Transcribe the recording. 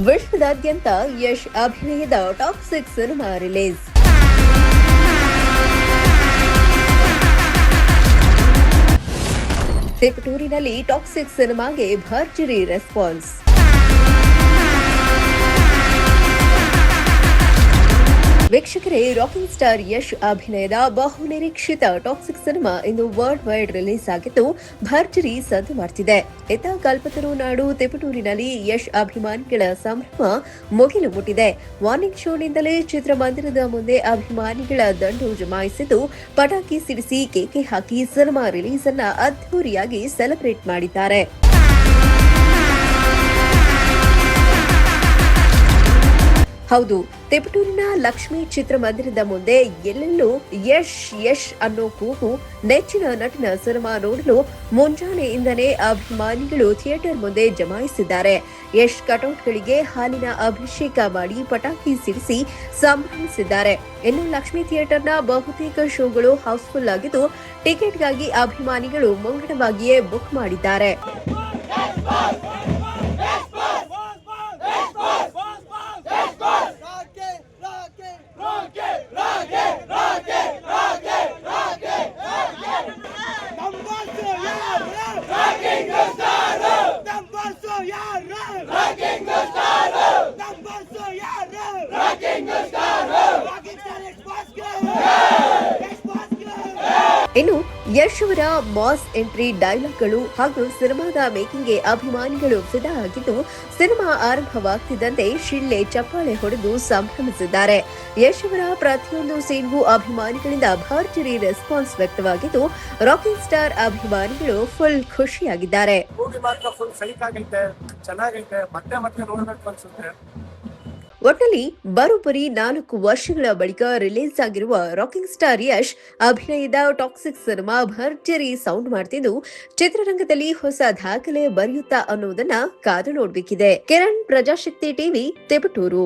ವಿಶ್ವದಾದ್ಯಂತ ಯಶ್ ಅಭಿನಯದ toxic cinema release. ತಿಪಟೂರಿನಲ್ಲಿ toxic ಸಿನಿಮಾಗೆ ಭರ್ಜರಿ ರೆಸ್ಪಾನ್ಸ್. ವೀಕ್ಷಕರೇ, ರಾಕಿಂಗ್ ಸ್ಟಾರ್ ಯಶ್ ಅಭಿನಯದ ಬಹುನಿರೀಕ್ಷಿತ ಟಾಕ್ಸಿಕ್ ಸಿನಿಮಾ ಇಂದು ವರ್ಲ್ಡ್ ವೈಡ್ ರಿಲೀಸ್ ಆಗಿದ್ದು ಭರ್ಜರಿ ಸದ್ದು ಮಾಡ್ತಿದೆ. ಇತ್ತ ಕಲ್ಪತರು ನಾಡು ತಿಪಟೂರಿನಲ್ಲಿ ಯಶ್ ಅಭಿಮಾನಿಗಳ ಸಂಭ್ರಮ ಮುಗಿಲು ಮುಟ್ಟಿದೆ. ವಾರ್ನಿಂಗ್ ಶೋನಿಂದಲೇ ಚಿತ್ರಮಂದಿರದ ಮುಂದೆ ಅಭಿಮಾನಿಗಳ ದಂಡು ಜಮಾಯಿಸಿದ್ದು ಪಟಾಕಿ ಸಿಡಿಸಿ ಕೇಕೆ ಹಾಕಿ ಸಿನಿಮಾ ರಿಲೀಸ್ ಅನ್ನ ಅದ್ದೂರಿಯಾಗಿ ಸೆಲೆಬ್ರೇಟ್ ಮಾಡಿದ್ದಾರೆ. ಹೌದು, ತಿಪಟೂರಿನ ಲಕ್ಷ್ಮೀ ಚಿತ್ರಮಂದಿರದ ಮುಂದೆ ಎಲ್ಲೆಲ್ಲೂ ಯಶ್ ಯಶ್ ಅನ್ನೋ ಕೂಗು. ನೆಚ್ಚಿನ ನಟನ ಸಿನಿಮಾ ನೋಡಲು ಮುಂಜಾನೆಯಿಂದಲೇ ಅಭಿಮಾನಿಗಳು ಥಿಯೇಟರ್ ಮುಂದೆ ಜಮಾಯಿಸಿದ್ದಾರೆ. ಯಶ್ ಕಟೌಟ್ಗಳಿಗೆ ಹಾಲಿನ ಅಭಿಷೇಕ ಮಾಡಿ ಪಟಾಕಿ ಸಿಡಿಸಿ ಸಂಭ್ರಮಿಸಿದ್ದಾರೆ. ಇನ್ನು ಲಕ್ಷ್ಮೀ ಥಿಯೇಟರ್ನ ಬಹುತೇಕ ಶೋಗಳು ಹೌಸ್ಫುಲ್ ಆಗಿದ್ದು ಟಿಕೆಟ್ಗಾಗಿ ಅಭಿಮಾನಿಗಳು ಮುಂಗಡವಾಗಿಯೇ ಬುಕ್ ಮಾಡಿದ್ದಾರೆ. ಇನ್ನು ಯಶ್ ಅವರ ಮಾಸ್ ಎಂಟ್ರಿ ಡೈಲಾಗ್ಗಳು ಹಾಗೂ ಸಿನಿಮಾದ ಮೇಕಿಂಗ್ಗೆ ಅಭಿಮಾನಿಗಳು ಫಿದಾ ಆಗಿದ್ದು ಸಿನಿಮಾ ಆರಂಭವಾಗ್ತಿದ್ದಂತೆ ಶಿಳ್ಳೆ ಚಪ್ಪಾಳೆ ಹೊಡೆದು ಸಂಭ್ರಮಿಸಿದ್ದಾರೆ. ಯಶ್ ಅವರ ಪ್ರತಿಯೊಂದು ಸೀನ್ಗೂ ಅಭಿಮಾನಿಗಳಿಂದ ಭರ್ಜರಿ ರೆಸ್ಪಾನ್ಸ್ ವ್ಯಕ್ತವಾಗಿದ್ದು ರಾಕಿಂಗ್ ಸ್ಟಾರ್ ಅಭಿಮಾನಿಗಳು ಫುಲ್ ಖುಷಿಯಾಗಿದ್ದಾರೆ. ಒಟ್ಟಿನಲ್ಲಿ ಬರೋಬ್ಬರಿ 4 ವರ್ಷಗಳ ಬಳಿಕ ರಿಲೀಸ್ ಆಗಿರುವ ರಾಕಿಂಗ್ ಸ್ಟಾರ್ ಯಶ್ ಅಭಿನಯದ ಟಾಕ್ಸಿಕ್ ಸಿನಿಮಾ ಭರ್ಜರಿ ಸೌಂಡ್ ಮಾಡ್ತಿದ್ದು ಚಿತ್ರರಂಗದಲ್ಲಿ ಹೊಸ ದಾಖಲೆ ಬರೆಯುತ್ತಾ ಅನ್ನೋದನ್ನ ಕಾದು ನೋಡ್ಬೇಕಿದೆ. ಕಿರಣ್, ಪ್ರಜಾಶಕ್ತಿ ಟಿವಿ, ತಿಪಟೂರು.